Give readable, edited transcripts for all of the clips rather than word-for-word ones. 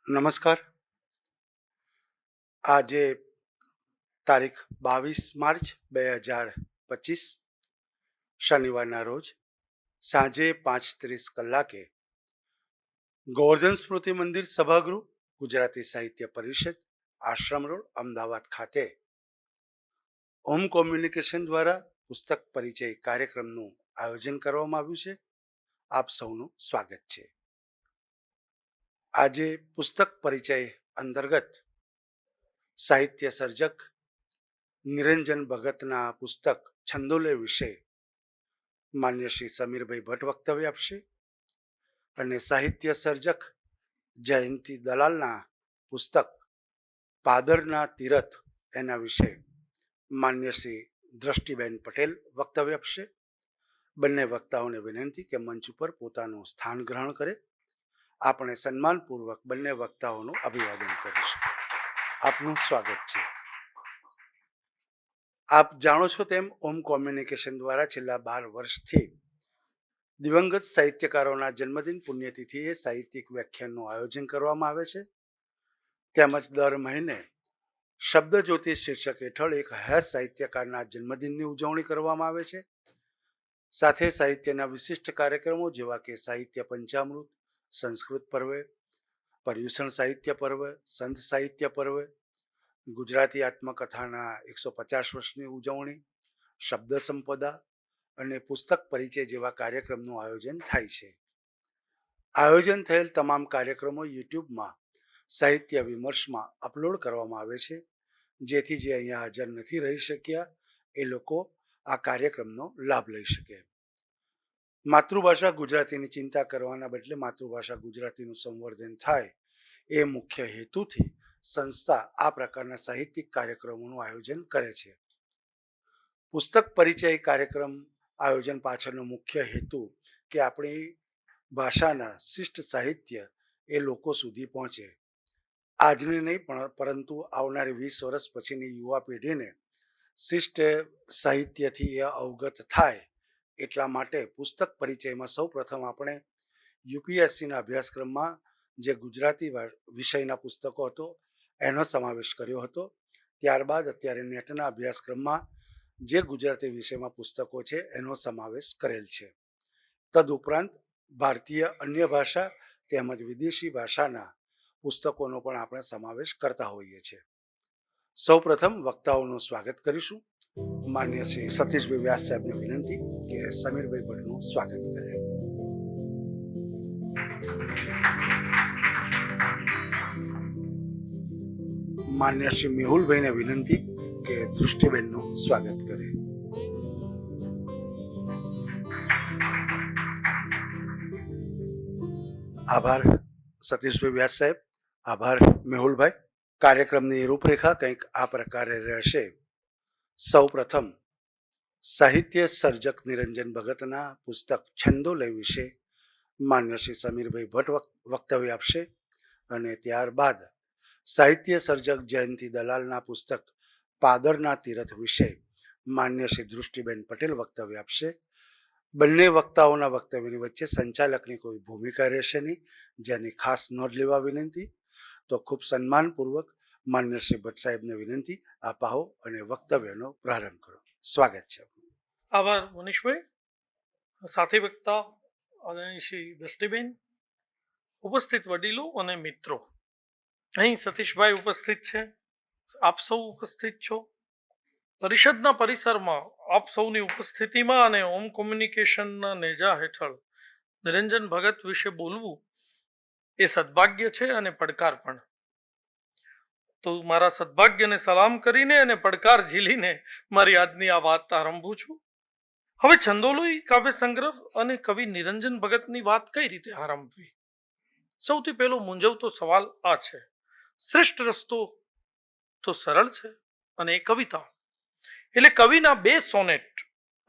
નમસ્કાર. આજે તારીખ 22 માર્ચ 2025 શનિવારના રોજ સાંજે 5:30 ગોવર્ધન સ્મૃતિ મંદિર સભાગૃહ, ગુજરાતી સાહિત્ય પરિષદ, આશ્રમ રોડ, અમદાવાદ ખાતે ઓમ કોમ્યુનિકેશન દ્વારા પુસ્તક પરિચય કાર્યક્રમનું આયોજન કરવામાં આવ્યું છે. આપ સૌનું સ્વાગત છે. આજે પુસ્તક પરિચય અંતર્ગત સાહિત્ય સર્જક નિરંજન ભગતના પુસ્તક છંદોલે વિશે માન્ય શ્રી સમીરભાઈ ભટ્ટ વક્તવ્ય આપશે અને સાહિત્ય સર્જક જયંતી દલાલના પુસ્તક પાદરના તીરથ એના વિશે માન્ય શ્રી દ્રષ્ટિબેન પટેલ વક્તવ્ય આપશે. બંને વક્તાઓને વિનંતી કે મંચ ઉપર પોતાનું સ્થાન ગ્રહણ કરે. આપણે સન્માનપૂર્વક બંને વક્તાઓનું અભિવાદન કરીશું. આપનું સ્વાગત છે. આપ જાણો છો તેમ ઓમ કોમ્યુનિકેશન દ્વારા છેલ્લા 12 વર્ષથી દિવંગત સાહિત્યકારોના જન્મદિન પુણ્યતિથિએ સાહિત્યિક વ્યાખ્યાનનું આયોજન કરવામાં આવે છે. તેમજ દર મહિને શબ્દ જ્યોતિ શીર્ષક હેઠળ એક હયાત સાહિત્યકારના જન્મદિનની ઉજવણી કરવામાં આવે છે. સાથે સાહિત્યના વિશિષ્ટ કાર્યક્રમો જેવા કે સાહિત્ય પંચામૃત, સંસ્કૃત પર્વ, પર્યુષણ સાહિત્ય પર્વ, સંત સાહિત્ય પર્વ, ગુજરાતી આત્મકથાના 150 વર્ષની ઉજવણી, શબ્દ સંપદા અને પુસ્તક પરિચય જેવા કાર્યક્રમનું આયોજન થાય છે. આયોજન થયેલ તમામ કાર્યક્રમો યુટ્યુબમાં સાહિત્ય વિમર્શમાં અપલોડ કરવામાં આવે છે, જેથી જે અહીંયા હાજર નથી રહી શક્યા એ લોકો આ કાર્યક્રમનો લાભ લઈ શકે. માતૃભાષા ગુજરાતીની ચિંતા કરવાના બદલે માતૃભાષા ગુજરાતીનું સંવર્ધન થાય એ મુખ્ય હેતુથી સંસ્થા આ પ્રકારના સાહિત્યિક કાર્યક્રમોનું આયોજન કરે છે. પુસ્તક પરિચય કાર્યક્રમ આયોજન પાછળનો મુખ્ય હેતુ કે આપણી ભાષાના શિષ્ટ સાહિત્ય એ લોકો સુધી પહોંચે. આજની નહીં પરંતુ આવનારી 20 વર્ષ પછીની યુવા પેઢીને શિષ્ટ સાહિત્યથી એ અવગત થાય એટલા માટે પુસ્તક પરિચયમાં સૌ પ્રથમ આપણે યુપીએસસીના અભ્યાસક્રમમાં જે ગુજરાતી વિષયના પુસ્તકો હતો એનો સમાવેશ કર્યો હતો. ત્યારબાદ અત્યારે નેટના અભ્યાસક્રમમાં જે ગુજરાતી વિષયમાં પુસ્તકો છે એનો સમાવેશ કરેલ છે. તદુપરાંત ભારતીય અન્ય ભાષા તેમજ વિદેશી ભાષાના પુસ્તકોનો પણ આપણે સમાવેશ કરતા હોઈએ છીએ. સૌ પ્રથમ વક્તાઓનું સ્વાગત કરીશું. માન્ય શ્રી સતીશભાઈ વ્યાસ સાહેબને વિનંતી કે સમીરભાઈ ભટ્ટનું સ્વાગત કરે. માન્ય શ્રી મેહુલભાઈને વિનંતી કે દૃષ્ટિબેનનું સ્વાગત કરે. આભાર સતીશભાઈ વ્યાસ સાહેબ. આભાર મેહુલભાઈ. કાર્યક્રમની રૂપરેખા કંઈક આ પ્રકારે રહેશે. સૌ પ્રથમ સાહિત્ય સર્જક નિરંજન ભગતના પુસ્તક છંદોલે વિશે માન્ય શ્રી સમીરભાઈ ભટ્ટ વક્તવ્ય આપશે અને ત્યારબાદ સાહિત્ય સર્જક જયંતી દલાલના પુસ્તક પાદરના તીરથ વિશે માન્ય શ્રી દૃષ્ટિબેન પટેલ વક્તવ્ય આપશે. બંને વક્તાઓના વક્તવ્યની વચ્ચે સંચાલકની કોઈ ભૂમિકા રહેશે નહીં, જેની ખાસ નોંધ લેવા વિનંતી. તો ખૂબ સન્માનપૂર્વક માન્ય શ્રી ભટ્ટ સાહેબને વિનંતી, આપ આવો અને વક્તવ્યનો પ્રારંભ કરો. સ્વાગત છે. આભાર મનીષભાઈ. સાથી વક્તા આદરણીય શ્રી દ્રષ્ટિબેન, ઉપસ્થિત વડીલો અને મિત્રો, અહીં સતીશભાઈ ઉપસ્થિત છે, આપ સૌ ઉપસ્થિત છો. પરિષદના પરિસરમાં આપ સૌની ઉપસ્થિતિમાં અને ઓમ કોમ્યુનિકેશનના નેજા હેઠળ નિરંજન ભગત વિશે બોલવું એ સદભાગ્ય છે અને પડકાર પણ. તો મારા સદભાગ્યને સલામ કરીને અને પડકાર ઝીલીને મારી આજની આ વાત આરંભું છું. હવે છંદોલોઈ કાવ્ય સંગ્રહ અને કવિ નિરંજન ભગતની વાત કઈ રીતે આરંભવી? સૌથી પહેલો મૂંઝવતો સવાલ આ છે. શ્રેષ્ઠ રસ્તો તો સરળ છે અને એ કવિતા, એટલે કવિના 2 સોનેટ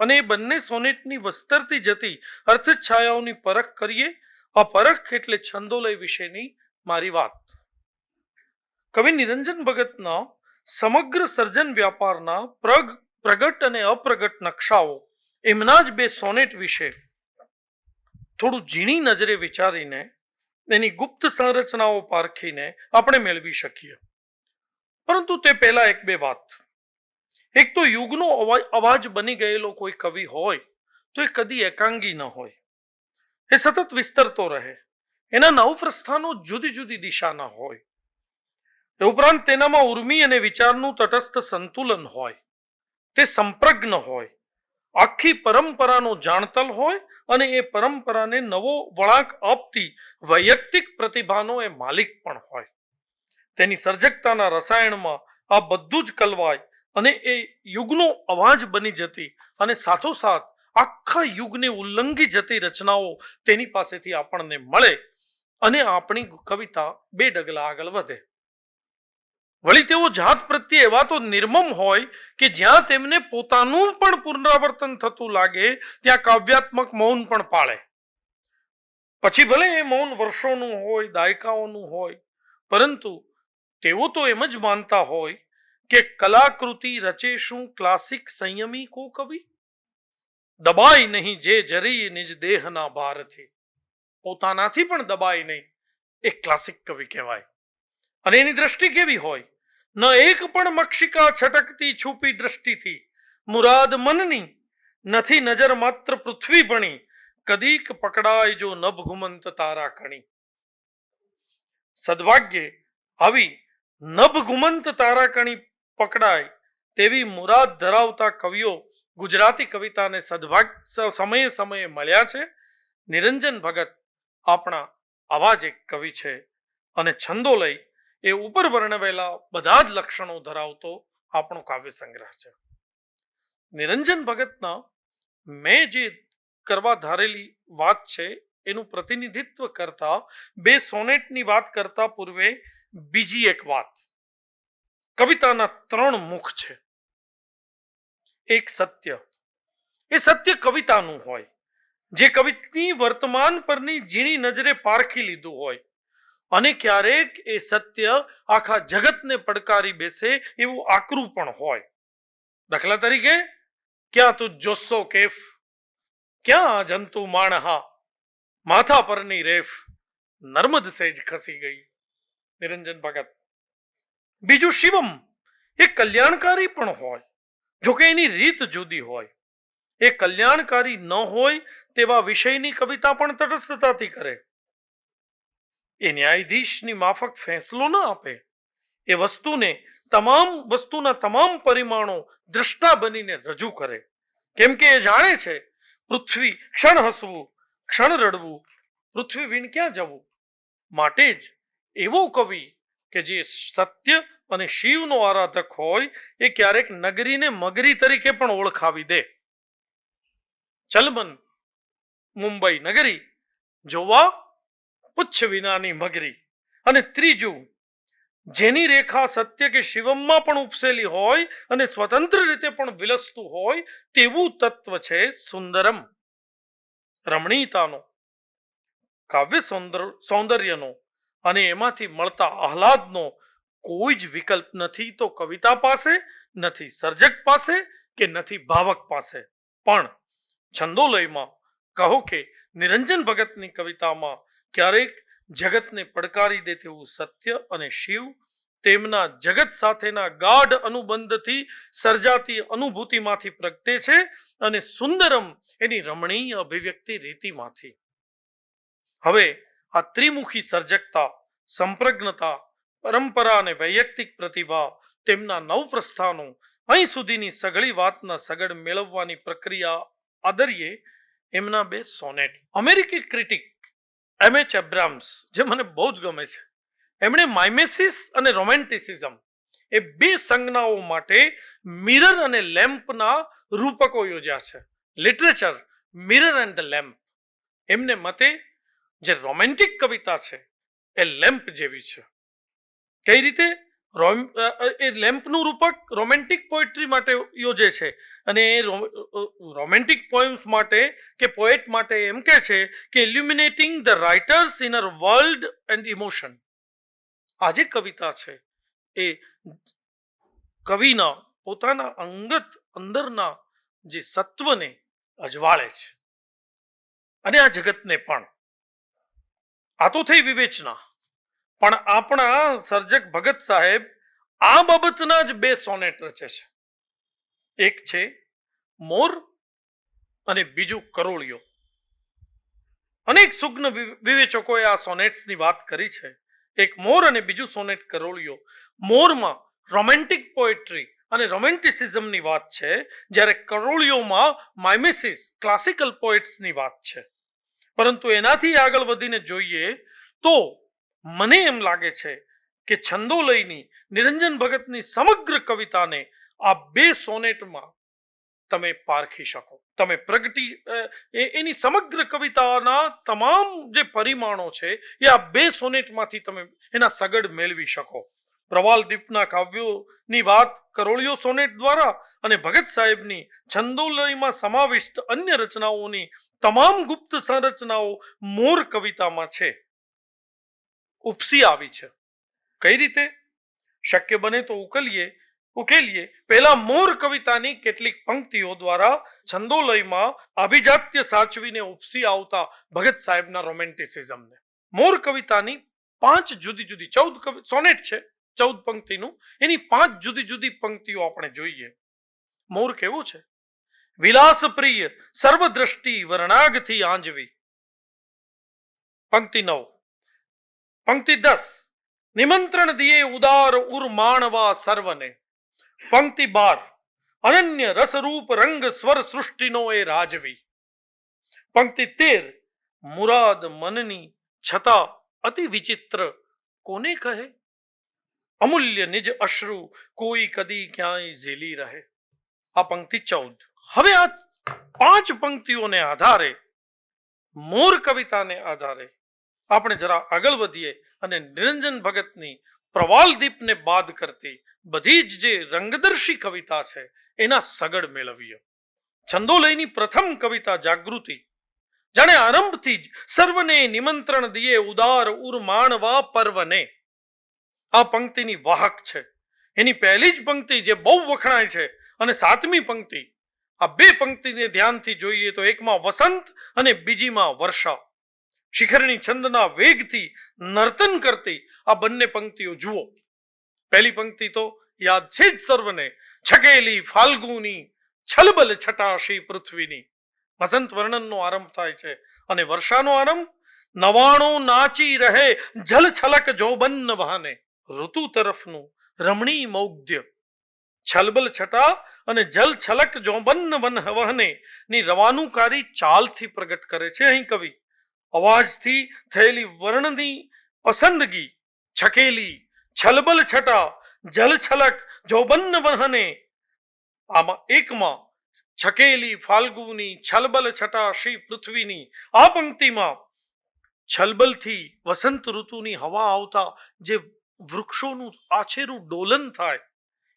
અને એ બંને સોનેટની વસ્તરતી જતી અર્થછાયાઓની પરખ કરીએ. આ પરખ એટલે છંદોલય વિશેની મારી વાત. કવિ નિરંજન ભગતના સમગ્ર સર્જન વ્યાપારના પ્રગટ અને અપ્રગટ નકશાઓ એમના જ 2 સોનેટ વિશે થોડું ઝીણી નજરે વિચારીને એની ગુપ્ત સંરચનાઓ પારખીને આપણે મેળવી શકીએ. પરંતુ તે પહેલા એક બે વાત. એક તો યુગનો અવાજ બની ગયેલો કોઈ કવિ હોય તો એ કદી એકાંગી ન હોય, એ સતત વિસ્તરતો રહે, એના નવપ્રસ્થાનો જુદી જુદી દિશાના હોય. એ ઉપરાંત તેનામાં ઉર્મી અને વિચારનું તટસ્થ સંતુલન હોય, તે સંપ્રજ્ઞ હોય, આખી પરંપરાનો જાણતલ હોય અને એ પરંપરાને નવો વળાંક આપતી વૈયક્તિક પ્રતિભાનો એ માલિક પણ હોય. તેની સર્જકતાના રસાયણમાં આ બધું જ કલવાય અને એ યુગનો અવાજ બની જતી અને સાથોસાથ આખા યુગને ઉલ્લંઘી જતી રચનાઓ તેની પાસેથી આપણને મળે અને આપણી કવિતા બે ડગલા આગળ વધે. વળી તેઓ જાત પ્રત્યે એવા તો નિર્મમ હોય કે જ્યાં તેમને પોતાનું પણ પુનરાવર્તન થતું લાગે ત્યાં કાવ્યાત્મક મૌન પણ પાળે. પછી ભલે એ મૌન વર્ષોનું હોય, દાયકાઓનું હોય, પરંતુ તેઓ તો એમ જ માનતા હોય કે કલાકૃતિ રચે શું ક્લાસિક સંયમી કો કવિ, દબાય નહીં જે જરી નિજ દેહના ભારથી. પોતાનાથી પણ દબાય નહીં, એ ક્લાસિક કવિ કહેવાય. અને એની દ્રષ્ટિ કેવી હોય? ન એક પણ મક્ષિકા છટકતી છુપી દ્રષ્ટિથી, મુરાદ મનની નથી નજર માત્ર પૃથ્વી ભણી, કદીક પકડાય જો નભ ઘુમંત તારા કણી. સદભાગ્યે આવી નભ ઘુમંત તારા કણી પકડાય તેવી મુરાદ ધરાવતા કવિઓ ગુજરાતી કવિતાને સમયે સમયે મળ્યા છે. નિરંજન ભગત આપણા આવા જ એક કવિ છે અને છંદો લઈ એ ઉપર વર્ણવેલા બધા જ લક્ષણો ધરાવતો આપણો કાવ્ય સંગ્રહ છે. નિરંજન ભગતના મેં જે કરવા ધારેલી વાત છે એનું પ્રતિનિધિત્વ કરતા બે સોનેટની વાત કરતા પૂર્વે બીજી એક વાત. કવિતાના 3 મુખ છે. એક સત્ય, એ સત્ય કવિતાનું હોય જે કવિની વર્તમાન પરની ઝીણી નજરે પારખી લીધું હોય અને ક્યારેક એ સત્ય આખા જગતને પડકારી બેસે એવું આકરું પણ હોય. દાખલા તરીકે, ક્યાં તું જોસ્સો કેફ, ક્યાં જંતુ માણહા, માથા પરની રેફ, નર્મદ સેજ ખસી ગઈ. નિરંજન ભગત. બીજું શિવમ, એ કલ્યાણકારી પણ હોય, જોકે એની રીત જુદી હોય. એ કલ્યાણકારી ન હોય તેવા વિષયની કવિતા પણ તટસ્થતાથી કરે. એ ન્યાયાધીશની માફક ફેંસલો ન આપે. એ વસ્તુના તમામ પરિમાણો દ્રષ્ટા બનીને રજૂ કરે. કેમ કે એ જાણે છે પૃથ્વી ક્ષણ હસવું, ક્ષણ રડવું, પૃથ્વી વીણ ક્યાં જવું. માટે જ એવો કવિ કે જે સત્ય અને શિવનો આરાધક હોય એ ક્યારેક નગરીને મગરી તરીકે પણ ઓળખાવી દે. ચલમન મુંબઈ નગરી જોવા પુચ્છ વિનાની મગરી. અને ત્રીજું, જેની રેખા સત્ય કે શિવમમાં પણ ઉપસેલી હોય અને સ્વતંત્ર રીતે પણ વિલસતું હોય તેવું તત્વ છે સુંદરમ, રમણીયતાનો, કાવ્ય સૌંદર્યનો અને એમાંથી મળતા આહલાદનો કોઈ જ વિકલ્પ નથી તો કવિતા પાસે, નથી સર્જક પાસે કે નથી ભાવક પાસે. પણ છંદોલયમાં કહો કે નિરંજન ભગતની કવિતામાં ક્યારેક જગતને પડકારી દે તેવું સત્ય અને શિવ તેમના જગત સાથેના ગાઢ અનુબંધથી સર્જાતી અનુભૂતિમાંથી પ્રગટે છે અને સુંદરમ એની રમણીય અભિવ્યક્તિ રીતિમાંથી. હવે આ ત્રિમુખી સર્જકતા, સંપ્રજ્ઞતા, પરંપરા અને વૈયક્તિક પ્રતિભા, તેમના નવપ્રસ્થાનો, અહીં સુધીની સઘળી વાતના સગડ મેળવવાની પ્રક્રિયા આદરીએ એમના 2 સોનેટ. અમેરિકી ક્રિટિક M.H. એબ્રામ્સ, જે મને બહુ જ ગમે છે, એમણે માઇમેસિસ અને રોમેન્ટિસિઝમ એ 2 સંજ્ઞાઓ માટે મિરર અને લેમ્પના રૂપકો યોજ્યા છે. Literature, mirror and the lamp. એમને મતે જે રોમેન્ટિક કવિતા છે એ લેમ્પ જેવી છે. કઈ રીતે? એ લેમ્પનું રૂપક રોમેન્ટિક પોએટ્રી માટે યોજે છે અને એ રોમેન્ટિક પોએમ્સ માટે કે પોએટ માટે એમ કહે છે કે illuminating the writer's inner world and emotion. આ જે કવિતા છે એ કવિના પોતાના અંગત અંદરના જે સત્વને અજવાળે છે અને આ જગતને પણ. આ તો થઈ વિવેચના, પણ આપણા સર્જક ભગત સાહેબ આ બાબતના જ બે સોનેટ રચે છે. એક છે મોર અને બીજું કરોળિયો. અનેક સુગ્ન વિવેચકોએ આ સોનેટ્સની વાત કરી છે. એક મોર અને બીજું સોનેટ કરોળિયો. મોરમાં રોમેન્ટિક પોએટ્રી અને રોમેન્ટિસિઝમની વાત છે, જ્યારે કરોળિયોમાં માઇમેસિસ ક્લાસિકલ પોએટ્સની વાત છે. પરંતુ એનાથી આગળ વધીને જોઈએ તો મને એમ લાગે છે કે છંદોલયની નિરંજન ભગતની સમગ્ર કવિતાને આ બે સોનેટમાં તમે પારખી શકો, તમે એની સમગ્ર કવિતાના તમામ જે પરિમાણો છે એ આ બે સોનેટમાંથી તમે એના સગડ મેળવી શકો. પ્રવાલદીપના કાવ્યોની વાત કરોળિયો સોનેટ દ્વારા અને ભગત સાહેબની છંદોલયમાં સમાવિષ્ટ અન્ય રચનાઓની તમામ ગુપ્ત સંરચનાઓ મોર કવિતામાં છે, ઉપસી આવી છે. કઈ રીતે શક્ય બને તો ઉકેલીએ. પહેલા મોર કવિતાની કેટલીક પંક્તિઓ દ્વારા છંદોલયમાં અભિજાત્ય સાચવીને ઉપસી આવતા ભગત સાહેબના રોમેન્ટિસિઝમને. મોર કવિતાની 5 જુદી જુદી 14 સોનેટ છે, 14 પંક્તિનું, એની 5 જુદી જુદી પંક્તિઓ આપણે જોઈએ. મોર કેવો છે? વિલાસ પ્રિય સર્વદ્રષ્ટિ વર્ણાગથી આંજવી. પંક્તિ 9. પંક્તિ 10. નિમંત્રણ દિયે ઉદાર ઉર માણવા સર્વને. પંક્તિ 12. અનન્ય રસરૂપ રંગ સ્વર સૃષ્ટિનો એ રાજવી. પંક્તિ 13. મુરાદ મનની છતાં અતિ વિચિત્ર કોને કહે, અમૂલ્ય નિજ અશ્રુ કોઈ કદી ક્યાંય ઝીલી રહે. આ પંક્તિ 14. હવે આ 5 પંક્તિઓને આધારે, મોર કવિતાને આધારે આપણે જરા આગળ વધીએ અને નિરંજન ભગતની પ્રવાલદીપને બાદ કરતી બધી જ જે રંગદર્શી કવિતા છે એના સગડ મેળવીએ. છંદોલયની પ્રથમ કવિતા જાગૃતિ, જાણે આરંભથી જ સર્વને નિમંત્રણ દિયે ઉદાર ઉર માણવા પર્વને, આ પંક્તિની વાહક છે. એની પહેલી જ પંક્તિ જે બહુ વખણાય છે અને 7મી પંક્તિ, આ બે પંક્તિને ધ્યાનથી જોઈએ તો એકમાં વસંત અને બીજીમાં વર્ષા. શિખરણી છંદના વેગથી નર્તન કરતી આ બંને પંક્તિઓ જુઓ. પહેલી પંક્તિ તો યાદ છે જ સર્વને, છકેલી ફાલ્ગુની છલબલ છટાશી પૃથ્વીની. વસંત વર્ણનનો આરંભ થાય છે અને વર્ષાનો આરંભ, નવાણો નાચી રહે જલ છલક જોબન વહાને. ઋતુ તરફનું રમણીય મૌગ્ધ્ય, છલબલ છટા અને જલ છલક જોબન વહને ની રવાનુકારી ચાલથી પ્રગટ કરે છે અહીં કવિ. અવાજથી થયેલી વર્ણની પસંદગી, છકેલી, છલબલ છટા, જલ છલક જોબન વહને, આમાં એકમાં છકેલી ફાલ્ગુની છલબલ છટા શ્રી પૃથ્વીની, આ પંક્તિમાં છલબલથી વસંત ઋતુની હવા આવતા જે વૃક્ષોનું આછેરું ડોલન થાય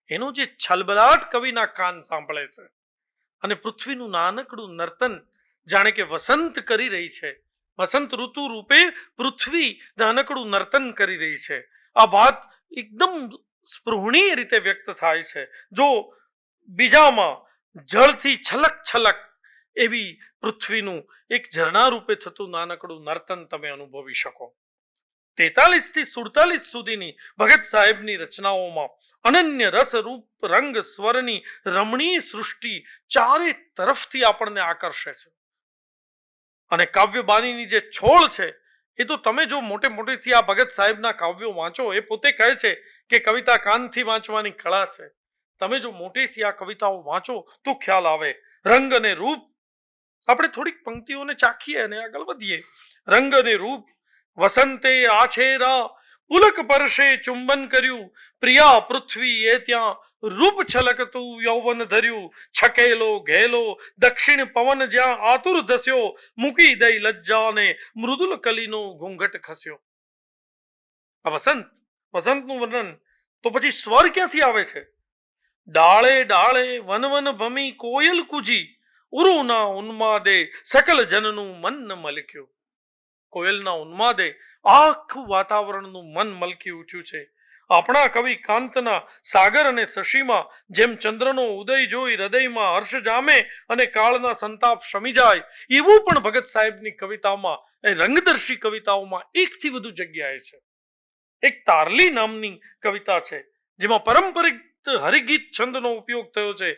એનો જે છલબલાટ કવિના કાન સાંભળે છે અને પૃથ્વીનું નાનકડું નર્તન જાણે કે વસંત કરી રહી છે, વસંત ઋતુ રૂપે પૃથ્વી નાનકડું નર્તન કરી રહી છે. આ વાત એકદમ સ્પૃહણીય રીતે વ્યક્ત થાય છે. જો બીજામાં જળથી છલક છલક એવી પૃથ્વીનું એક ઝરણા રૂપે થતું નાનકડું નર્તન તમે અનુભવી શકો. 43 થી 47 સુધીની ભગત સાહેબની રચનાઓમાં અનન્ય રસ રૂપ રંગ સ્વરની રમણીય સૃષ્ટિ ચારે તરફથી આપણને આકર્ષે છે. અને કાવ્યબાણીની જે છોડ છે એ તો તમે જો મોટેથી આ ભગત સાહેબના કાવ્યો વાંચો, એ પોતે કહે છે કે કવિતા કાનથી વાંચવાની કળા છે. તમે જો મોટેથી આ કવિતાઓ વાંચો તો ખ્યાલ આવે. રંગ અને રૂપ, આપણે થોડીક પંક્તિઓને ચાખીએ અને આગળ વધીએ. રંગ અને રૂપ, વસંતે આછેરા પુલક પરશે ચુંબન કર્યું, પ્રિયા પૃથ્વી એ ત્યાં રૂપ છલકતું યૌવન ધર્યું, છકેલો ઘેલો દક્ષિણ પવન જ્યાં આતુર ધસ્યો, મૂકી દઈ લજ્જાને મૃદુલ કલીનો ઘૂંઘટ ખસ્યો. આ વસંતનું વર્ણન. તો પછી સ્વર ક્યાંથી આવે છે? ડાળે ડાળે વન વન ભમી કોયલ કુજી, ઉરુના ઉન્માદે સકલ જનનું મન મલક્યું. કોયલના ઉન્માદે આખું વાતાવરણનું મન મલકી ઉઠ્યું છે. આપણા કવિ કાંતના સાગર અને શશીમાં જેમ ચંદ્રનો ઉદય જોઈ હૃદયમાં હર્ષ જામે અને કાળના સંતાપ શમી જાય, એવું પણ ભગત સાહેબની કવિતામાં, એ રંગદર્શી કવિતાઓમાં એકથી વધુ જગ્યાએ છે. એક તારલી નામની કવિતા છે જેમાં પારંપરિક હરિગીત છંદનો ઉપયોગ થયો છે.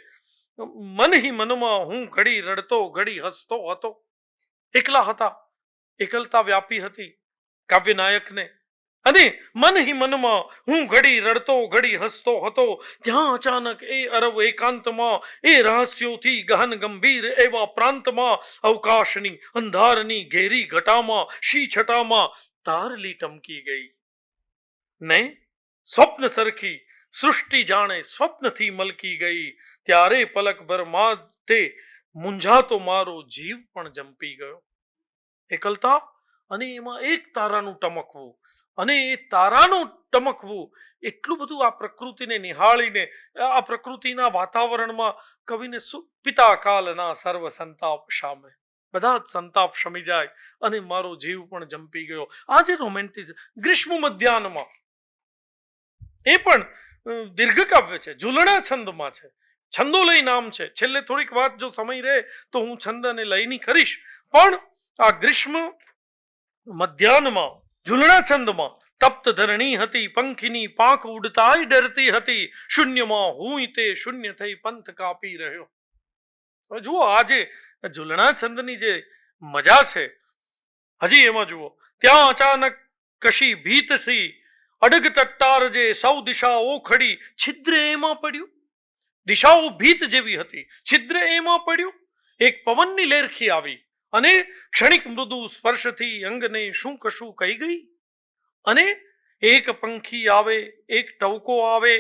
મન હી મનમાં હું ઘડી રડતો ઘડી હસતો હતો. એકલા હતા, એકલતા વ્યાપી હતી કાવ્ય નાયકને, અને મન હી મનમાં હું ઘડી રડતો ઘડી હસતો હતો, ત્યાં અચાનક એ અરવ એકાંતમાં, એ રહસ્યોથી ગહન ગંભીર એવા પ્રાંતમાં, અવકાશની અંધારની ઘેરી ઘટામાં શી છટામાં તારલી ટમકી ગઈ. નહીં, સ્વપ્ન સરખી સૃષ્ટિ જાણે સ્વપ્નથી મલકી ગઈ, ત્યારે પલકભર માથે મૂંઝાતો મારો જીવ પણ જંપી ગયો. એકલતા અને એમાં એક તારાનું ટમકવું, અને એ તારાનું ટમકવું એટલું બધું આ પ્રકૃતિને નિહાળીને, આ પ્રકૃતિના વાતાવરણમાં કવિને પિતા કાલના સર્વ સંતાપ સામે, બધા જ સંતાપ શમી જાય અને મારો જીવ પણ જંપી ગયો. આ જે રોમેન્ટિઝમ ગ્રીષ્મ મધ્યાહ્નમાં, એ પણ દીર્ઘ કાવ્ય છે, ઝૂલણા છંદમાં છે, છંદોલય નામ છે. છેલ્લે થોડીક વાત જો સમય રહે તો હું છંદ અને લયની કરીશ, પણ આ ગ્રીષ્મ મધ્યાહ્નમાં ઝૂલણા છંદમાં તપ્ત ધરણી હતી, પંખીની પાંખ ઉડતાય ડરતી હતી, શૂન્યમાં હું તે શૂન્ય થઈ પંથ કાપી રહ્યો. જુઓ આ જે ઝૂલણા છંદની જે મજા છે, હજી એમાં જુઓ, ત્યાં અચાનક કશી ભીતસી અડગ ટટ્ટાર જે સૌ દિશાઓ ખડી, છિદ્ર એમાં પડ્યું. દિશાઓ ભીત જેવી હતી, છિદ્ર એમાં પડ્યું. એક પવનની લેરખી આવી અને ક્ષણિક મૃદુ સ્પર્શથી અંગને શું કશું કહી ગઈ, અને એક પંખી આવે, એક ટવકો આવે.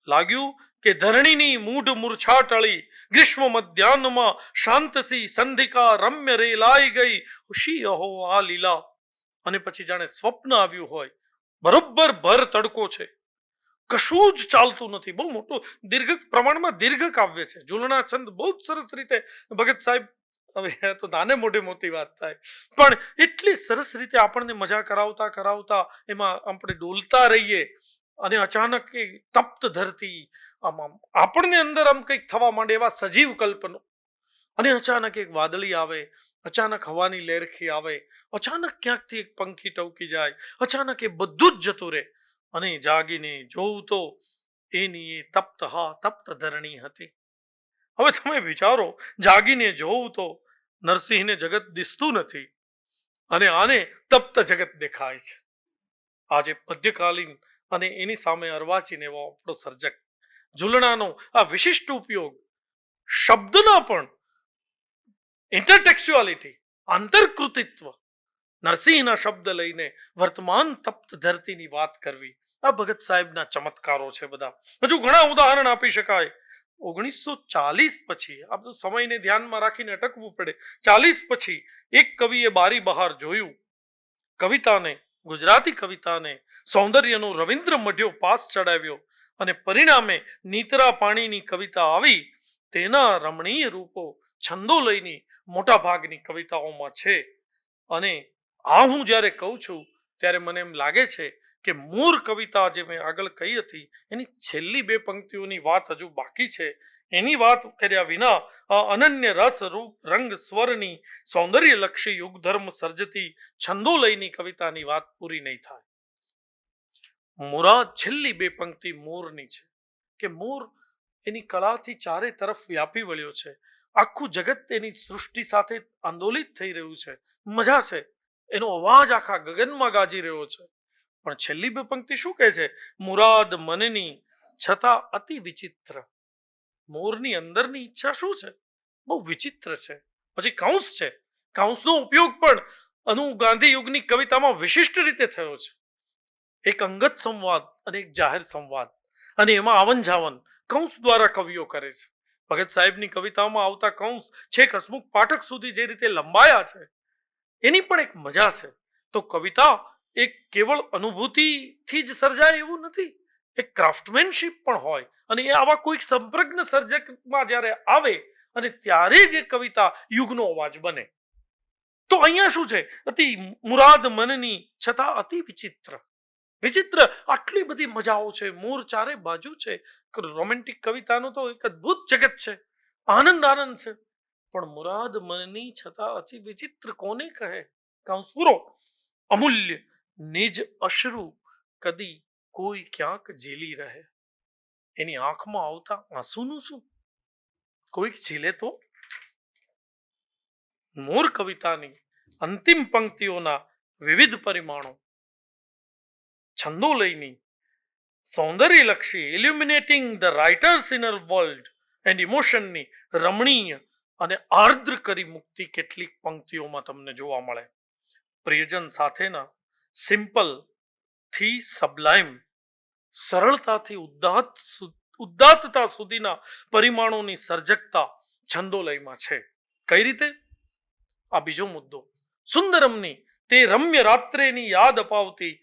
લાગ્યું કે ધરણીની મૂઢ મૂર્છા ટળી, ગ્રીષ્મ મધ્યાહ્નમાં શાંતસી સંધિકા રમ્ય રેલાઈ ગઈ, ખુશી અહો આ લીલા. અને પછી જાણે સ્વપ્ન આવ્યું હોય, બરોબર ભર તડકો છે, કશું જ ચાલતું નથી. બહુ મોટું દીર્ઘ પ્રમાણમાં દીર્ઘ કાવ્ય છે ઝૂલણા છંદ. બહુ જ સરસ રીતે ભગત સાહેબ, હવે તો નાને મોઢે મોટી વાત થાય, પણ એટલી સરસ રીતે આપણને મજા કરાવતા કરાવતા એમાં આપણે ડોલતા રહીએ, અને અચાનક એ તપ્ત ધરતી, આમ આપણને અંદર આમ કંઈક થવા માંડે એવા સજીવ કલ્પનો, અને અચાનક એક વાદળી આવે, અચાનક હવાની લેરખી આવે, અચાનક ક્યાંકથી એક પંખી ટવકી જાય, અચાનક એ બધું જ જતું રહે, અને જાગીને જોઉં તો એની એ તપ્ત, હા તપ્ત ધરણી હતી. હવે તમે વિચારો, જાગીને જોઉં તો નરસિંહને જગત દિસતું નથી, અને આને તપ્ત જગત દેખાય છે. આજે પદ્યકાલીન અને એની સામે અર્વાચીન એવો આપણો સર્જક. ઝૂલણાનો આ વિશિષ્ટ ઉપયોગ શબ્દના પણ ઇન્ટરટેક્સ્યુઆલિટી, આંતરકૃતિત્વ, નરસિંહના શબ્દ લઈને વર્તમાન તપ્ત ધરતીની વાત કરવી, આ ભગત સાહેબના ચમત્કારો છે બધા. હજુ ઘણા ઉદાહરણ આપી શકાય. 1940 પછી, આ બધું સમયને ધ્યાનમાં રાખીને અટકવું પડે, 40 પછી એક કવિએ બારી બહાર જોયું, કવિતાને, ગુજરાતી કવિતાને સૌંદર્યનો રવિન્દ્ર મઢ્યો પાસ ચડાવ્યો, અને પરિણામે નીતરા પાણીની કવિતા આવી. તેના રમણીય રૂપો છંદોલયની મોટા ભાગની કવિતાઓમાં છે. અને આ હું જ્યારે કહું છું ત્યારે મને એમ લાગે છે કે મૂર કવિતા જે મેં આગળ કહી હતી, એની છેલ્લી બે પંક્તિઓની વાત હજુ બાકી છે. એની વાત કર્યા વિના આ અનન્ય રસ રૂપ રંગ સ્વરની સૌંદર્યલક્ષી યુગધર્મ સર્જતી છંદોલયની કવિતાની વાત પૂરી નહીં થાય. મુરાદ છેલ્લી બે પંક્તિ મોરની છે, કે મોર એની કળાથી ચારે તરફ વ્યાપી વળ્યો છે, આખું જગત એની સૃષ્ટિ સાથે આંદોલિત થઈ રહ્યું છે, મજા છે, એનો અવાજ આખા ગગનમાં ગાજી રહ્યો છે. પણ છેલ્લી બે પંક્તિ શું કહે છે? મુરાદ મનની છતાં અતિ વિચિત્ર. મોરની અંદરની ઈચ્છા શું છે? બહુ વિચિત્ર છે. પછી કૌંસ છે, કૌંસનો ઉપયોગ પણ અનુ ગાંધી યુગની કવિતામાં વિશિષ્ટ રીતે થયો છે. એક અંગત સંવાદ અને એક જાહેર સંવાદ, અને એમાં આવન જાવન કૌંસ દ્વારા કવિઓ કરે છે. ભગત સાહેબની કવિતામાં આવતા કૌંસ છેક હસમુખ પાઠક સુધી જે રીતે લંબાયા છે, એની પણ એક મજા છે. તો કવિતા એક કેવળ અનુભૂતિથી જ સર્જાય એવું નથી, એક ક્રાફ્ટમેનશીપ પણ હોય, અને એ આવા કોઈક સંપ્રજ્ઞ સર્જકમાં જ્યારે આવે અને ત્યારે જ એ કવિતા યુગનો અવાજ બને. તો અહીંયા શું છે? અતિ મુરાદ મનની છતાં અતિ વિચિત્ર. વિચિત્ર આટલી બધી મજાઓ છે, મોર ચારે બાજુ છે, રોમેન્ટિક કવિતાનો તો એક અદ્ભુત જગત છે, આનંદ આનંદ છે, પણ મુરાદ મનની છતાં અતિ વિચિત્ર કોને કહે? કૌંસ પૂરો. અમૂલ્ય નિજ અશ્રુ કદી કોઈ ક્યાંક ઝીલી રહે. એની આંખમાં આવતા આંસુનું શું? કોઈક ઝીલે તો. મોર કવિતાની અંતિમ પંક્તિઓના વિવિધ પરિમાણો, છંદોલયની સૌંદર્યલક્ષી illuminating the writer's inner world and ઇમોશનની રમણીય અને આર્દ્ર કરી મુક્તિ કેટલીક પંક્તિઓમાં તમને જોવા મળે. પ્રિયજન સાથેના સિમ્પલ થી સબ્લાઇમ, સરળતાથી ઉદાત્તતા સુધીના પરિમાણોની સર્જકતા છંદોલયમાં છે. કઈ રીતે? આ બીજો મુદ્દો. સુંદરમની તે રમ્ય રાત્રેની યાદ અપાવતી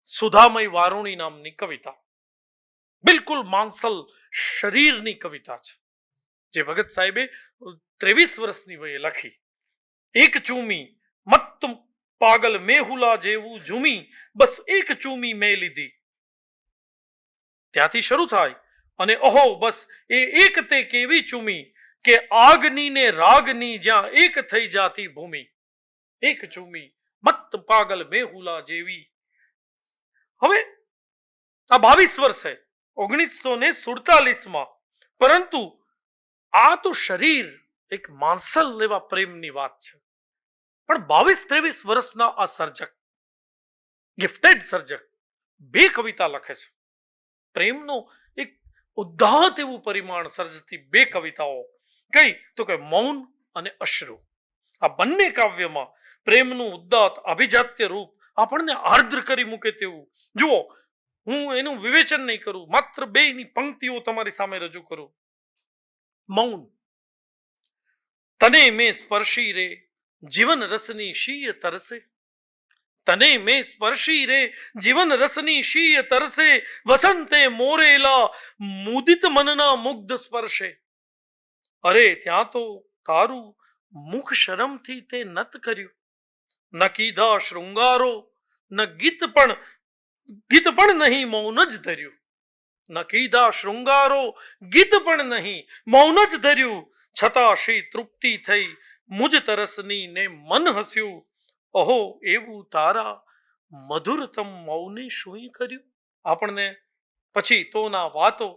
સુધામય વારુણી નામની કવિતા બિલકુલ માંસલ શરીરની કવિતા છે, જે ભગત સાહેબે 23 વર્ષની વયે લખી. એક ચૂમી મત પાગલ મેહુલા જેવું ઝૂમી, બસ એક ચૂમી મેં લીધી. ત્યાંથી શરૂ થાય અને ઓહો બસ એ એક તે કેવી ચૂમી કે આગની ને રાગની જ્યાં એક થઈ જાતી ભૂમિ. એક ચૂમી મત પાગલ મેહુલા જેવી. હવે આ 22 વર્ષે 1947માં, પરંતુ આ તો શરીર એક માંસલ લેવા પ્રેમની વાત છે. પણ 22-23 વર્ષના આ સર્જક, ગિફ્ટેડ સર્જક, બે કવિતા લખે છે. પ્રેમનો એક ઉદ્ધાત એવું પરિમાણ સર્જતી બે કવિતાઓ કઈ તો કે મૌન અને અશ્રુ. આ બંને કાવ્યમાં પ્રેમનું ઉદ્દાત અભિજાત્ય રૂપ આપણને આર્દ્ર કરી મૂકે તેવું. જુઓ, હું એનું વિવેચન નહીં કરું, માત્ર બેની પંક્તિઓ તમારી સામે રજૂ કરું. મૌન. તને મેં સ્પર્શી રે જીવન રસની શીય તરસે. તને મેં સ્પર્શી રે જીવન રસની શીય તરસે, વસંતે મોરેલા મુદિત મનના મુગ્ધ સ્પર્શે. અરે ત્યાં તો તારું મુખ શરમથી તે નત કર્યું, ન કીધા શૃંગારો, ન ગીત પણ નહીં મૌન જ ધર્યું. ન કીધા શૃંગારો, ગીત પણ નહીં મૌન જ ધર્યું. છતાં શ્રી તૃપ્તિ થઈ મુજ તરસની ને મન હસ્યું. ઓહો એવું તારા મધુરતમ મૌને શું કર્યું. આપણને પછી તોના વાતો,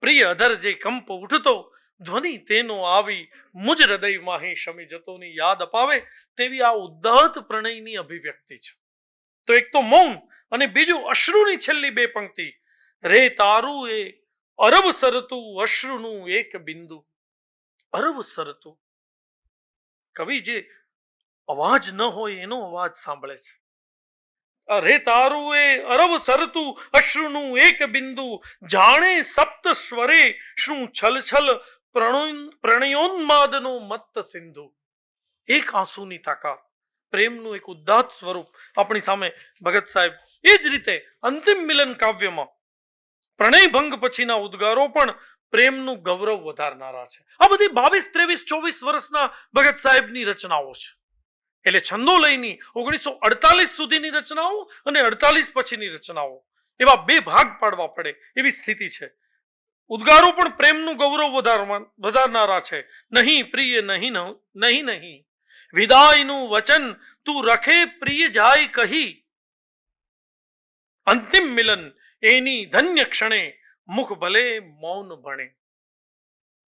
પ્રિય અધર જે કંપ ઉઠતો, ધ્વનિ તેનો આવી મુજ હૃદય માહી શમી જતોની યાદ અપાવે તેવી આ ઉદ્દાત પ્રણયની અભિવ્યક્તિ છે. તો એક તો મૌન અને બીજું અશ્રુની છેલ્લી બે પંક્તિ. રે તારું એ અરબ સરતું અશ્રુનું એક બિંદુ. અરબ સરતું. કવિ જે અવાજ ન હોય એનો અવાજ સાંભળે છે. અરે તારું એ અરબ સરતું અશ્રુનું એક બિંદુ, જાણે સપ્ત સ્વરે શું છલછલ પ્રણયોન્માદનો મત્ત સિંધુ. એક આંસુની તાકાત, પ્રેમનું એક ઉદ્દાત સ્વરૂપ આપણી સામે ભગત સાહેબ. એ જ રીતે અંતિમ મિલન કાવ્યમાં પ્રણય ભંગ પછીના ઉદ્ગારો પણ પ્રેમનું ગૌરવ વધારનારા છે. આ બધી 22-23-24 વર્ષના ભગત સાહેબની રચનાઓ છે. એટલે છંદોલયની 1948 સુધીની રચનાઓ અને 48 પછીની રચનાઓ, એવા બે ભાગ પાડવા પડે એવી સ્થિતિ છે. ઉદ્ગારો પણ પ્રેમનું ગૌરવ વધારનારા છે. નહીં પ્રિય નહીં નહીં નહીં, વિદાયનું વચન તું રખે પ્રિય જાય કહી. અંતિમ મિલન એની ધન્ય ક્ષણે મુખ ભલે મૌન ભણે.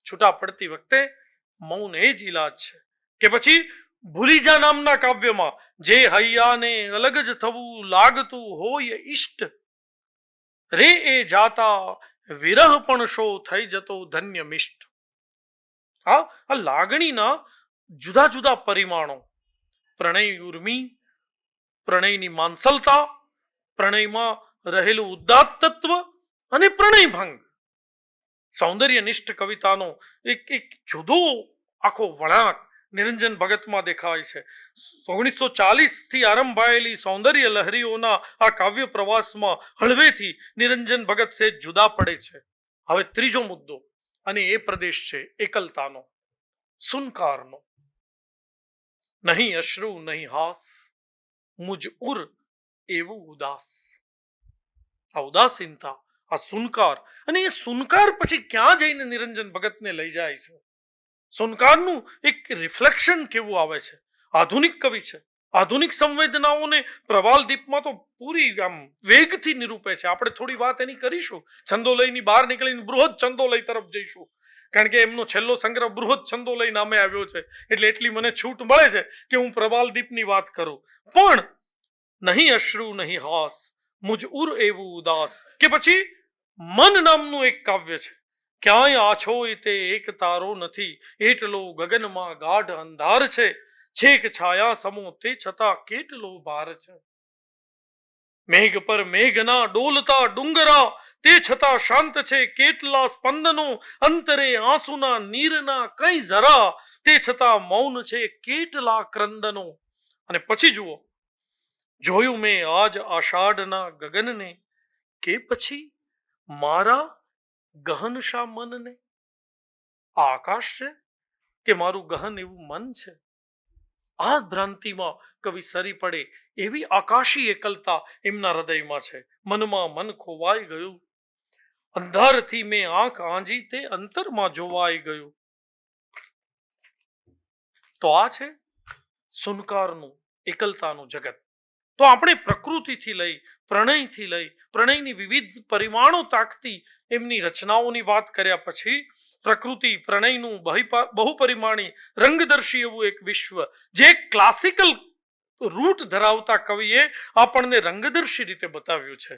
છૂટા પડતી વખતે મૌન એ જ ઈલાજ છે. કે પછી ભૂલીજા નામના કાવ્યમાં જે હૈયાને અલગ જ થવું લાગતું હોય ઈષ્ટ, રે એ જાતા વિરહ પણ શો થઈ જતો ધન્ય મિષ્ટ. આ લાગણીના જુદા જુદા પરિમાણો, પ્રણય ઉર્મી, પ્રણયની માનસલતા, પ્રણયમાં રહેલું ઉદ્દાત તત્વ અને પ્રણય ભંગ. સૌંદર્યનિષ્ઠ કવિતાનો એક જુદો આખો વળાંક નિરંજન ભગતમાં દેખાય છે. 1940 થી આરંભાયેલી સૌંદર્ય લહરીઓના આ કાવ્ય પ્રવાસમાં હળવેથી નિરંજન ભગત સે જુદા પડે છે. હવે ત્રીજો મુદ્દો, અને એ પ્રદેશ છે એકલતાનો, સુનકારનો. નહીં અશ્રુ નહીં હાસ, મુજ ઉર એવું ઉદાસ. આ ઉદાસીનતા, આ સુનકાર, અને એ સુનકાર પછી ક્યાં જઈને નિરંજન ભગતને લઈ જાય છે. સુનકારનું એક રિફ્લેક્શન કેવું આવે છે. આધુનિક કવિ છે, આધુનિક સંવેદનાઓને પ્રવાલ દીપમાં તો પૂરી આમ વેગથી નિરૂપે છે. આપણે થોડી વાત એની કરીશું, છંદોલયની બહાર નીકળીને બૃહદ છંદોલય તરફ જઈશું, કારણ કે એમનો છેલ્લો સંગ્રહ બૃહદ છંદોલય નામે આવ્યો છે, એટલે એટલી મને છૂટ મળે છે કે હું પ્રવાલ દીપની વાત કરું. પણ નહીં અશ્રુ નહીં હાસ, મુજ ઉર એવું ઉદાસ, કે પછી મન નામનું એક કાવ્ય છે. ક્યાંય આછોય તે એક તારો નથી, એટલો ગગનમાં ગાઢ અંધાર છે, છેક છાયા સમો તે છતાં કેટલો ભાર છે. મેઘ પર મેઘના ડોલતા ડુંગરા, તે છતાં શાંત છે કેટલા સ્પંદનો, અંતરે આંસુના નીરના કઈ જરા, તે છતાં મૌન છે કેટલા ક્રંદનો. અને પછી જુઓ, જોયું મેં આજ આષાઢના ગગનને, કે પછી મારા ગહન શા મનને. આ આકાશ છે કે મારું ગહન એવું મન છે. આ ભ્રાંતિમાં કવિ સરી પડે એવી આકાશી એકલતા એમના હૃદયમાં છે. મનમાં મન ખોવાઈ ગયું, અંધારથી મેં આંખ આંજી, તે અંતરમાં જોવાઈ ગયું. તો આ છે સુનકારનું, એકલતાનું જગત. તો આપણે પ્રકૃતિથી લઈ, પ્રણયથી લઈ, પ્રણયની વિવિધ પરિમાણો તાકતી એમની રચનાઓની વાત કર્યા પછી પ્રકૃતિ પ્રણયનું બહુપરિમાણી રંગદર્શી એવું એક વિશ્વ, જે ક્લાસિકલ રૂટ ધરાવતા કવિએ આપણને રંગદર્શી રીતે બતાવ્યું છે.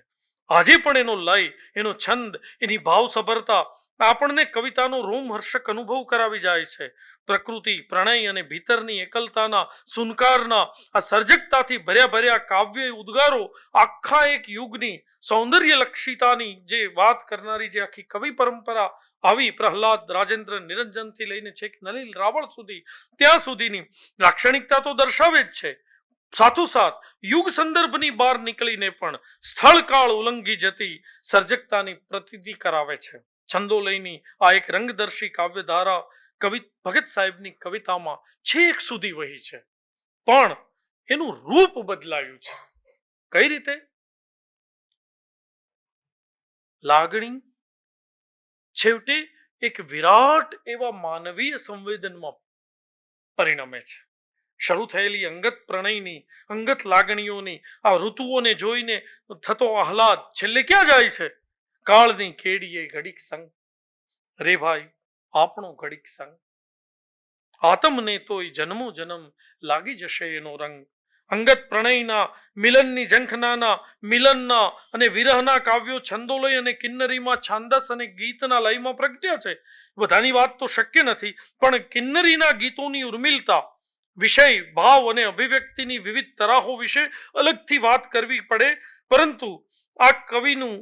આજે પણ એનો લય, એનો છંદ, એની ભાવસભરતા આપણને કવિતાનો રોમહર્ષક અનુભવ કરાવી જાય છે. પ્રકૃતિ, પ્રણય અને ભીતરની એકલતાના, સુનકારના આ સર્જકતાથી ભર્યા ભર્યા કાવ્ય ઉદ્ગારો આખા એક યુગની સૌંદર્યલક્ષિતાની જે વાત કરનારી જે આખી કવિ પરંપરા આવી, પ્રહલાદ, રાજેન્દ્ર, નિરંજનથી લઈને છેક નલિન રાવળ સુધી, ત્યાં સુધીની લાક્ષણિકતા તો દર્શાવે જ છે. સાથોસાથ યુગ સંદર્ભની બહાર નીકળીને પણ સ્થળ કાળ ઉલ્લંઘી જતી સર્જકતાની પ્રતીતિ કરાવે છે. છંદોલયની આ એક રંગદર્શી કાવ્યધારા કવિ ભગત સાહેબની કવિતામાં છેક સુધી વહી છે, પણ એનું રૂપ બદલાયું છે. કઈ રીતે? લાગણી છેવટે એક વિરાટ એવા માનવીય સંવેદનમાં પરિણમે છે. શરૂ થયેલી અંગત પ્રણયની, અંગત લાગણીઓની આ ઋતુઓને જોઈને થતો આહલાદ છેલ્લે ક્યાં જાય છે? કાળની કેડીએ ઘડીક સંગ, રે ભાઈ આપણો ઘડીક સંગ. આતમને તોય જન્મો જન્મ લાગી જશે એનો રંગ. અંગત પ્રણયના, મિલનની ઝંખનાના, મિલનના અને વિરહના કાવ્યો છંદોલય અને કિન્નરીમાં છાંદસ અને ગીતના લયમાં પ્રગટ્યા છે. બધાની વાત તો શક્ય નથી, પણ કિન્નરીના ગીતોની ઉર્મિલતા, વિષય, ભાવ અને અભિવ્યક્તિની વિવિધ તરાહો વિશે અલગથી વાત કરવી પડે, પરંતુ આ કવિનું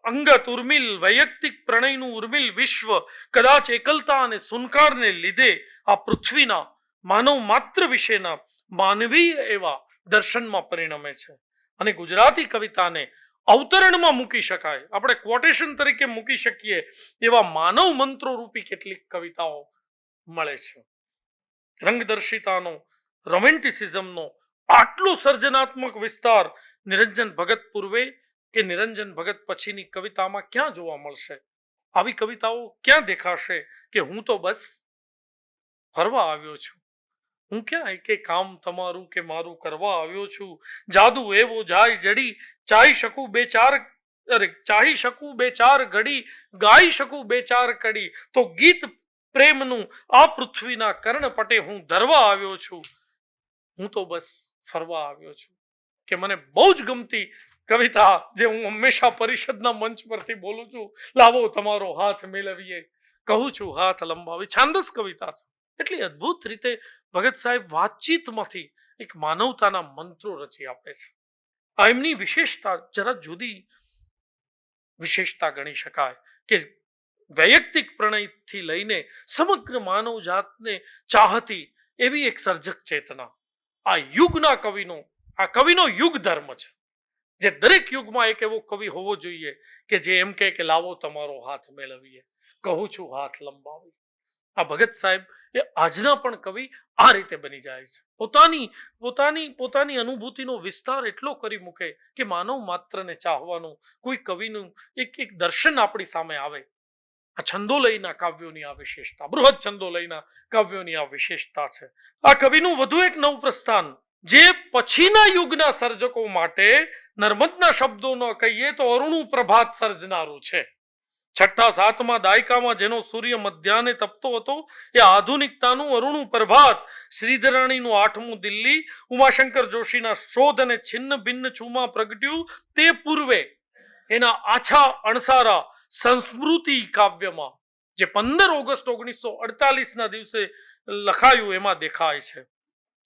અંગત ઉર્મિલ, વૈયક્તિક પ્રણયનું ઉર્મિલ વિશ્વ કદાચ એકલતા અને સુનકારને લીધે આ પૃથ્વીના માનવ માત્ર વિશેના માનવીય એવા દર્શનમાં પરિણમે છે. અને ગુજરાતી કવિતાને અવતરણમાં મૂકી શકાય, આપણે ક્વોટેશન તરીકે મૂકી શકીએ એવા માનવ મંત્રો રૂપી કેટલીક કવિતાઓ મળે છે. રંગદર્શિતાનો, રોમેન્ટિસિઝમનો આટલો સર્જનાત્મક વિસ્તાર નિરંજન ભગત પૂર્વે કે નિરંજન ભગત પછીની કવિતામાં ક્યાં જોવા મળશે? આવી કવિતાઓ ક્યાં દેખાશે કે હું તો બસ ફરવા આવ્યો છું, હું ક્યાં એકે કામ તમારું કે મારું કરવા આવ્યો છું, જાદુ એવો જાય જડી, ચાહી શકું બે ચાર ઘડી, ગાઈ શકું બે ચાર કડી, તો ગીત પ્રેમનું આ પૃથ્વીના કર્ણપટે હું ધરવા આવ્યો છું, હું તો બસ ફરવા આવ્યો છું. કે મને બહુ જ ગમતી કવિતા, જે હું હંમેશા પરિષદના મંચ પરથી બોલું છું, લાવો તમારો હાથ મેળવીએ, કહું છું હાથ લંબાવી. છાંદસ કવિતા છે. એટલી અદ્ભુત રીતે ભગત સાહેબ વાતચીતમાંથી એક માનવતાના મંત્રો રચી આપે છે. આ એમની વિશેષતા જરા જુદી વિશેષતા ગણી શકાય કે વૈયક્તિક પ્રણયથી લઈને સમગ્ર માનવ જાતને ચાહતી એવી એક સર્જક ચેતના આ યુગના કવિનો યુગ ધર્મ છે, જે દરેક યુગમાં એક એવો કવિ હોવો જોઈએ કે જે એમ કે લાવો તમારો હાથ મેળવીએ, કહું છું હાથ લંબાવી. આ ભગત સાહેબ એ આજના પણ કવિ આ રીતે બની જાય છે. પોતાની અનુભૂતિનો વિસ્તાર એટલો કરી મૂકે કે માનવ માત્રને ચાહવાનું કોઈ કવિનું એક દર્શન આપણી સામે આવે. આ છંદોલયના કાવ્યોની આ વિશેષતા, બૃહદ છંદોલયના કાવ્યોની આ વિશેષતા છે. આ કવિનું વધુ એક નવું પ્રસ્થાન, જે પછીના યુગના સર્જકો માટે નર્મદના શબ્દો ન કહીએ તો અરુણું પ્રભાત સર્જનારું છે. છઠ્ઠા સાતમા દાયકામાં જેનો સૂર્ય મધ્યાહને તપતો હતો એ આધુનિકતાનું અરુણું પ્રભાત, શ્રીધરાણીનું 8મું દિલ્હી, ઉમાશંકર જોશીના શોધ અને છિન્ન ભિન્ન છુમાં પ્રગટ્યું તે પૂર્વે એના આછા અણસારા સંસ્મૃતિ કાવ્યમાં જે 15 ઓગસ્ટ 1948ના દિવસે લખાયું એમાં દેખાય છે.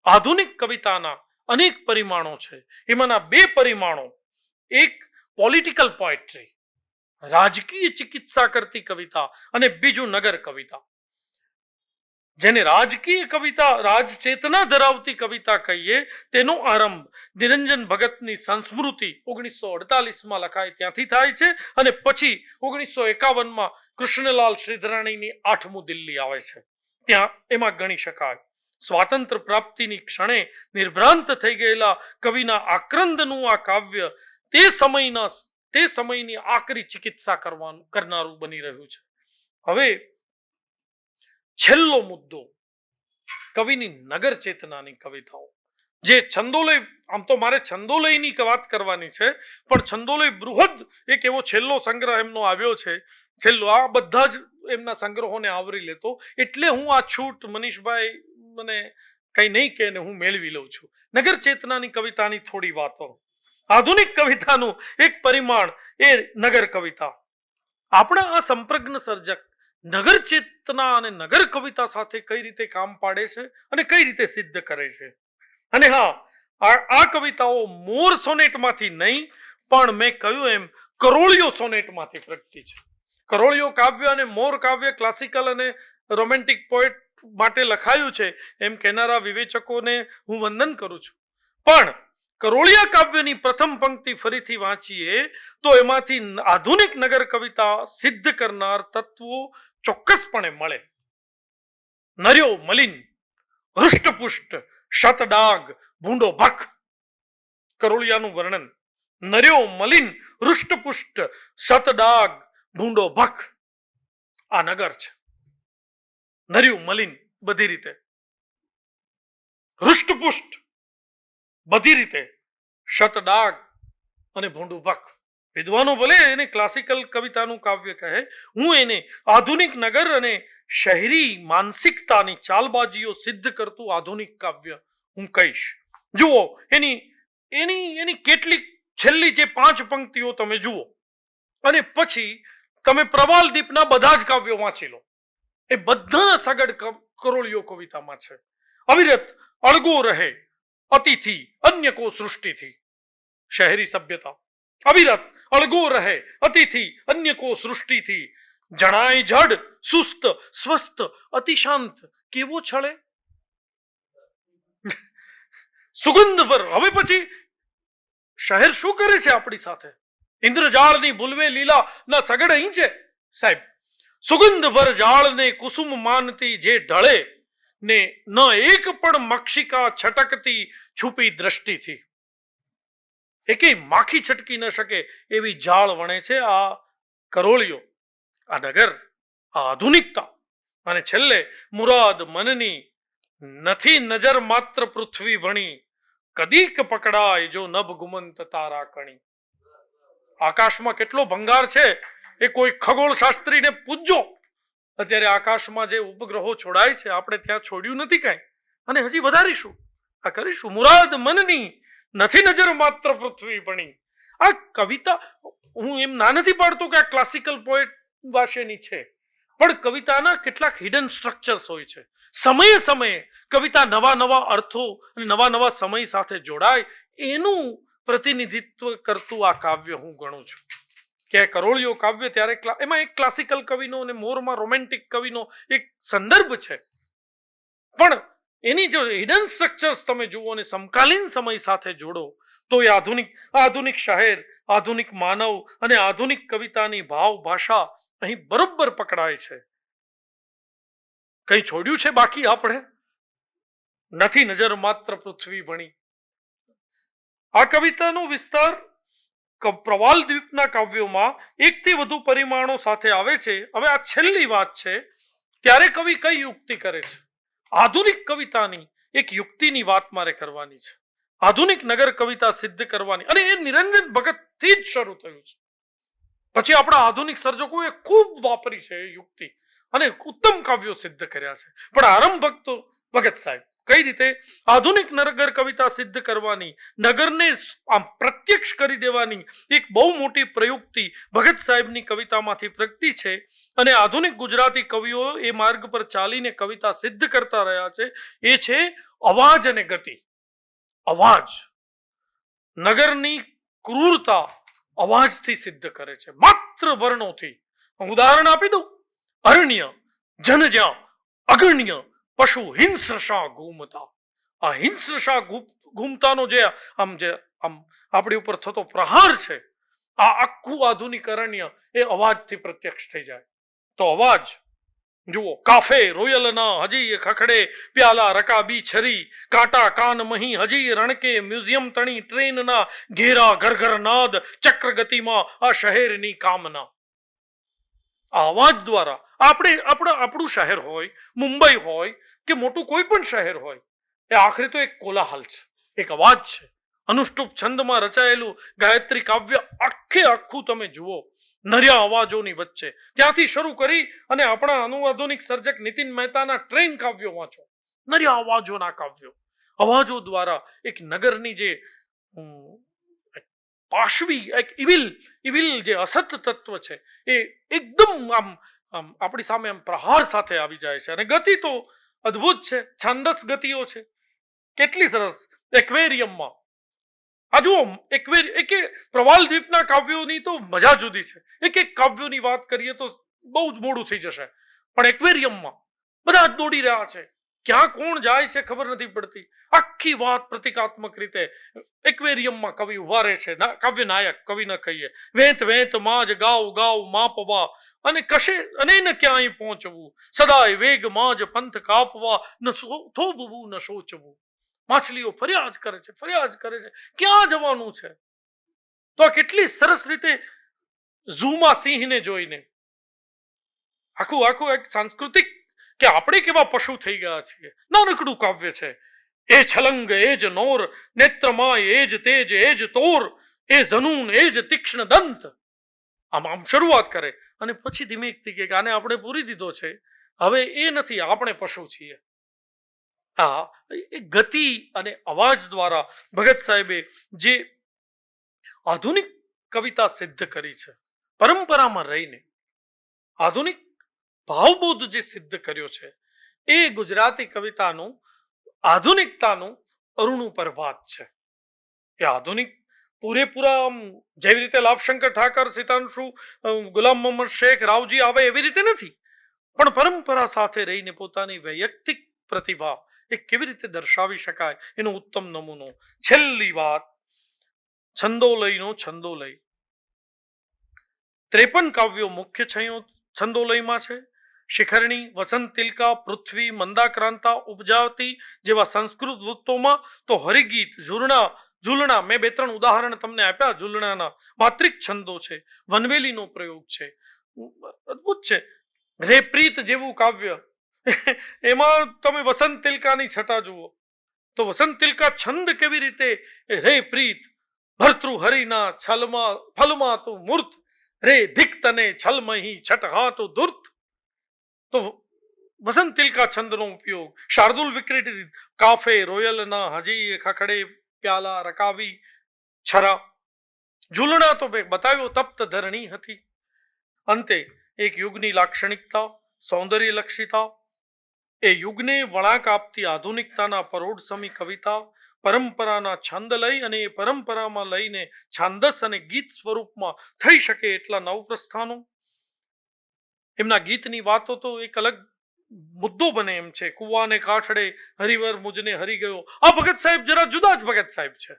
આધુનિક કવિતાના અનેક પરિમાણો છે. એમાંના 2 પરિમાણો, એક પોલિટિકલ પોએટ્રી, રાજકીય ચિકિત્સા કરતી કવિતા, અને બીજું નગર કવિતા. જેને રાજકીય કવિતા, રાજચેતના ધરાવતી કવિતા કહીએ તેનો આરંભ નિરંજન ભગતની સંસ્મૃતિ 1948માં લખાય ત્યાંથી થાય છે, અને પછી 1951માં કૃષ્ણલાલ શ્રીધરાણીની 8મું દિલ્હી આવે છે. ત્યાં એમાં ગણી શકાય સ્વાતંત્ર્ય પ્રાપ્તિની ક્ષણે નિર્ભ્રાંત થઈ ગયેલા કવિના આક્રંદનું આ કાવ્ય તે સમયની આકરી ચિકિત્સા કરનારું બની રહ્યું છે. હવે છેલ્લો મુદ્દો, કવિની નગર ચેતનાની કવિતાઓ, જે છંદોલય, આમ તો મારે છંદોલયની વાત કરવાની છે, પણ છંદોલય બૃહદ એક એવો છેલ્લો સંગ્રહ એમનો આવ્યો છે. છેલ્લો આ બધા જ એમના સંગ્રહોને આવરી લેતો, એટલે હું આ છૂટ મનીષભાઈ મને કઈ નહીં કે હું મેળવી લઉં છું. નગર ચેતનાની કવિતાની થોડી વાતો. આધુનિક કવિતાનું એક પરિમાણ એ નગર કવિતા. આપણા આ સંપ્રજ્ઞ સર્જક નગર ચેતના અને નગર કવિતા સાથે કઈ રીતે કામ પાડે છે અને કઈ રીતે સિદ્ધ કરે છે. અને હા, આ કવિતાઓ મોર સોનેટમાંથી નહીં, પણ મેં કહ્યું એમ કરોળિયો સોનેટમાંથી પ્રગટી છે. કરોળિયો કાવ્ય અને મોર કાવ્ય ક્લાસિકલ અને રોમેન્ટિક પોએટ માટે લખાયું છે એમ કહેનારા વિવેચકોને હું વંદન કરું છું. પણ કરોળિયા કાવ્યની પ્રથમ પંક્તિ ફરીથી વાંચીએ તો એમાંથી આધુનિક નગર કવિતા સિદ્ધ કરનાર તત્વો ચોક્કસપણે મળે. નર્યો મલિન, હૃષ્ટપુષ્ટ, શતડાગ, ભૂંડો ભખ. કરોળિયાનું વર્ણન: નર્યો મલિન, હૃષ્ટપુષ્ટ, શતડાગ, ભૂંડો ભખ. આ નગર છે. નર્યું મલિન બધી રીતે, હૃષ્ટપુષ્ટ બધી રીતે, શતડાગ અને ભૂંડું ભખ. વિદ્વાનો ભલે એને ક્લાસિકલ કવિતાનું કાવ્ય કહે, હું એને આધુનિક નગર અને શહેરી માનસિકતાની ચાલબાજીઓ સિદ્ધ કરતું આધુનિક કાવ્ય હું કહીશ. જુઓ, એની કેટલીક છેલ્લી જે 5 પંક્તિઓ તમે જુઓ, અને પછી તમે પ્રવાલદીપના બધા જ કાવ્યો વાંચી લો. એ બધા સગડ કરોળિયો કવિતામાં છે. અવિરત અળગો રહે અતિથિ અન્ય કો સૃષ્ટિથી. શહેરી સભ્યતા. અવિરત અળગો રહે અતિથિ અન્ય કો સૃષ્ટિથી. જણાય જડ સુસ્ત સ્વસ્થ અતિશાંત. કેવો છળે સુગંધ પર. હવે પછી શહેર શું કરે છે આપણી સાથે? ઇન્દ્રજાળની ભૂલવે લીલા ના સગડ અહીં છે સાહેબ. સુગંધ ભર જાળને કુસુમ માનતી જે ઢળે ને ન એક પણ મક્ષિકા છટકતી છુપી દ્રષ્ટિથી. એકેય માખી છટકી ન શકે એવી જાળ વણે છે આ કરોળિયો, આ નગર, આ આધુનિકતા. અને છેલ્લે મુરાદ મનની નથી નજર માત્ર પૃથ્વી ભણી. કદીક પકડાય જો નભ ગુમંત તારા કણી. આકાશમાં કેટલો ભંગાર છે એ કોઈ ખગોળ શાસ્ત્રીને પૂછજો. અત્યારે આકાશમાં જે ઉપગ્રહો છોડાય છે આપણે ત્યાં છોડ્યું નથી કાંઈ, અને હજી વધારીશું, આ કરીશું. મુરાદ મનની નથી નજર માત્ર પૃથ્વી ભણી. આ કવિતા હું એમ ના નથી પાડતો કે આ ક્લાસિકલ પોએટ વાશેની છે, પણ કવિતાના કેટલાક હિડન સ્ટ્રક્ચર્સ હોય છે. સમયે સમયે કવિતા નવા નવા અર્થો અને નવા નવા સમય સાથે જોડાય એનું પ્રતિનિધિત્વ કરતું આ કાવ્ય હું ગણું છું. કે કરોળિયો કાવ્ય ત્યારે એમાં એક ક્લાસિકલ કવિનો અને મોરમાં રોમેન્ટિક કવિનો એક સંદર્ભ છે, પણ એની જો હિડન સ્ટ્રક્ચર્સ તમે જુઓ અને સમકાલીન સમય સાથે જોડો તો એ આધુનિક શહેર, આધુનિક માનવ અને આધુનિક કવિતાની ભાવ ભાષા અહીં બરોબર પકડાય છે. કઈ છોડ્યું છે બાકી આપણે? નથી નજર માત્ર પૃથ્વી ભણી. આ કવિતાનો વિસ્તાર પ્રવાલ દ્વીપના કાવ્યોમાં એકથી વધુ પરિમાણો સાથે આવે છે. હવે આ છેલ્લી વાત છે. ત્યારે કવિ કઈ યુક્તિ કરે છે? આધુનિક કવિતાની એક યુક્તિની વાત મારે કરવાની છે. આધુનિક નગર કવિતા સિદ્ધ કરવાની, અને એ નિરંજન ભગતથી જ શરૂ થયું છે. પછી આપણા આધુનિક સર્જકોએ ખૂબ વાપરી છે એ યુક્તિ અને ઉત્તમ કાવ્યો સિદ્ધ કર્યા છે. પણ આરંભક તો ભગત સાહેબ. કઈ રીતે આધુનિક નગર કવિતા સિદ્ધ કરવાની, નગરને આમ પ્રત્યક્ષ કરી દેવાની એક બહુ મોટી પ્રયુક્તિ ભગત સાહેબની કવિતામાંથી પ્રગટી છે. અને આધુનિક ગુજરાતી કવિઓ એ માર્ગ પર ચાલીને કવિતા સિદ્ધ કરતા રહ્યા છે. એ છે અવાજ અને ગતિ. અવાજ, નગરની ક્રૂરતા અવાજથી સિદ્ધ કરે છે, માત્ર વર્ણોથી. ઉદાહરણ આપી દઉં. અરણ્ય જનજ્યા અગણ્ય પશુ હિંસશા ઘૂમતા. આ હિંસશા ઘૂમતાનો જે આપણી ઉપર થતો પ્રહાર છે, આ આખું આધુનિક અરણ્ય એ અવાજથી પ્રત્યક્ષ થઈ જાય. તો અવાજ જુઓ. કાફે રોયલના હજી ખખડે પ્યાલા રકાબી છરી, કાંટા કાન મહી હજી રણકે મ્યુઝિયમ તણી ટ્રેનના ઘેરા ઘરઘર નાદ, ચક્ર ગતિમાં આ શહેરની કામના. આ અવાજ દ્વારા આપણું શહેર હોય, મુંબઈ હોય કે મોટું કોઈ પણ શહેર હોય, એ આખરે તો એક કોલાહલ છે, એક અવાજ છે. અનુષ્ટુપ છંદમાં રચાયેલું ગાયત્રી કાવ્ય આખું તમે જુઓ, નર્યા અવાજોની વચ્ચે. ત્યાંથી શરૂ કરી અને આપણા આધુનિક સર્જક નીતિન મહેતાના ટ્રેન કાવ્યો વાંચો. નર્યા અવાજોના કાવ્યો. અવાજો દ્વારા એક નગરની જે પાશવી, એક ઇવિલ જે અસત તત્વ છે, એ એકદમ આમ આપણી સામે આમ પ્રહાર સાથે આવી જાય છે. અને ગતિ તો અદ્ભુત છે, છાંદસ ગતિઓ છે, કેટલી સરસ. એક્વેરિયમમાં આ જુઓ, પ્રવાલ દ્વીપના કાવ્યોની તો મજા જુદી છે. એક કાવ્યોની વાત કરીએ તો બહુ જ મોડું થઈ જશે. પણ એક્વેરિયમમાં બધા જ દોડી રહ્યા છે, ક્યાં કોણ જાય છે ખબર નથી પડતી. આખી વાત પ્રતિકાત્મક રીતે એક્વેરિયમમાં કવિ ઉભા રહે છે. કાવ્ય નાયક કવિ ન કહીએ. વેંત વેંત માં જ ગાવ ગાવ માપવા, અને કશે અને ન ક્યાંય પહોંચવું, સદાય વેગ માં જ પંથ કાપવા, ન થોભવું ન સોચવું. માછલીઓ ફરિયાદ કરે છે, ક્યાં જવાનું છે? તો આ કેટલી સરસ રીતે ઝૂમાં સિંહને જોઈને આખું એક સાંસ્કૃતિક, કે આપણે કેવા પશુ થઈ ગયા છીએ. નાનકડું કાવ્ય છે. એ છલંગ એ જ નોર, નેત્રમાય એ જ તેજ એ જ તોર, એ જનૂન એ જ તીક્ષ્ણ દંત. આમ શરૂઆત કરે અને પછી ધીમેકથી કે આને આપણે પૂરી દીધો છે, હવે એ નથી, આપણે પશુ છીએ. આ ગતિ અને અવાજ દ્વારા ભગત સાહેબે જે આધુનિક કવિતા સિદ્ધ કરી છે, પરંપરામાં રહીને આધુનિક ભાવબોધ જે સિદ્ધ કર્યો છે, એ ગુજરાતી કવિતાનું આધુનિકતાનું અરુણું પ્રભાત છે. એ આધુનિક પૂરેપૂરા જેવી રીતે લાભશંકર ઠાકર, સિતાંશુ, ગુલામ મોહમ્મદ શેખ, રાવજી આવે એવી રીતે નથી, પણ પરંપરા સાથે રહીને પોતાની વૈયક્તિક પ્રતિભા એ કેવી રીતે દર્શાવી શકાય એનો ઉત્તમ નમૂનો. છેલ્લી વાત, છંદોલયનો છંદોલય. 53 કાવ્યો મુખ્ય છંદોલયમાં છે. શિખરણી, વસંત તિલકા, પૃથ્વી, મંદાક્રાંતા, ઉપજાવતી જેવા સંસ્કૃત વૃત્તોમાં તો હરિગીત, ઝૂલણા, મેં 2-3 ઉદાહરણ તમને આપ્યા ઝૂલણાના. માત્રિક છંદો છે, વનવેલીનો પ્રયોગ છે, અદ્ભુત છે. રે પ્રીત જેવું કાવ્ય, એમાં તમે વસંત તિલકાની છટા જુઓ તો વસંત તિલકા છંદ કેવી રીતે, રે પ્રીત ભર્તૃ હરિના છલમાં ફલમાં તું મૂર્ત, રે ધિક તને છલમહી છટહા તો દુર્ત. તો વસંત તિલકા છંદનો ઉપયોગ. શાર્દુલ વિકૃતિ, કાફે રોયલના હજી ખખડે પ્યાલા રકાવી છરા. ઝૂલણા તો મેં બતાવ્યો, તપ્ત ધરણી હતી. અંતે એક યુગની લાક્ષણિકતા, સૌંદર્યલક્ષિતા, એ યુગને વળાંક આપતી આધુનિકતાના પરોઢસમી કવિતા, પરંપરાના છંદ લઈ અને એ પરંપરામાં લઈને છાંદસ અને ગીત સ્વરૂપમાં થઈ શકે એટલા નવપ્રસ્થાનો. એમના ગીતની વાતો તો એક અલગ મુદ્દો બને એમ છે. કુવાને કાંઠડે હરિવર મુજને હરી ગયો. આ ભગત સાહેબ જરા જુદા જ ભગત સાહેબ છે.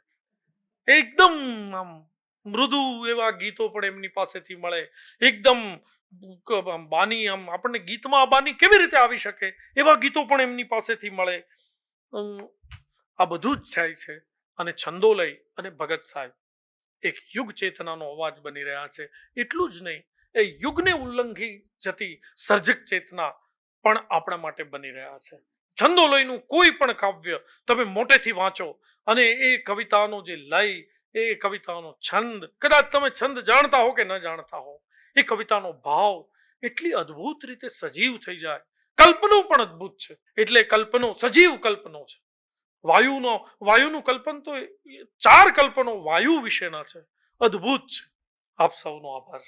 એકદમ મૃદુ એવા ગીતો પણ એમની પાસેથી મળે, એકદમ બાની આમ આપણને ગીતમાં આ બાની કેવી રીતે આવી શકે એવા ગીતો પણ એમની પાસેથી મળે. આ બધું જ થાય છે અને છંદો લઈ અને ભગત સાહેબ એક યુગ ચેતનાનો અવાજ બની રહ્યા છે. એટલું જ નહીં, એ યુગને ઉલ્લંઘી જતી સર્જક ચેતના પણ આપણા માટે બની રહ્યા છે. છંદોલયનું કોઈ પણ કાવ્ય તમે મોટેથી વાંચો અને એ કવિતાનો જે લય, એ કવિતાનો છંદ, કદાચ તમે છંદ જાણતા હો કે ન જાણતા હો, એ કવિતાનો ભાવ એટલી અદ્ભુત રીતે સજીવ થઈ જાય. કલ્પનો પણ અદ્ભુત છે. એટલે કલ્પનો સજીવ કલ્પનો છે. વાયુનું કલ્પન તો 4 કલ્પનો વાયુ વિશેના છે. અદ્ભુત છે. આપ સૌનો આભાર.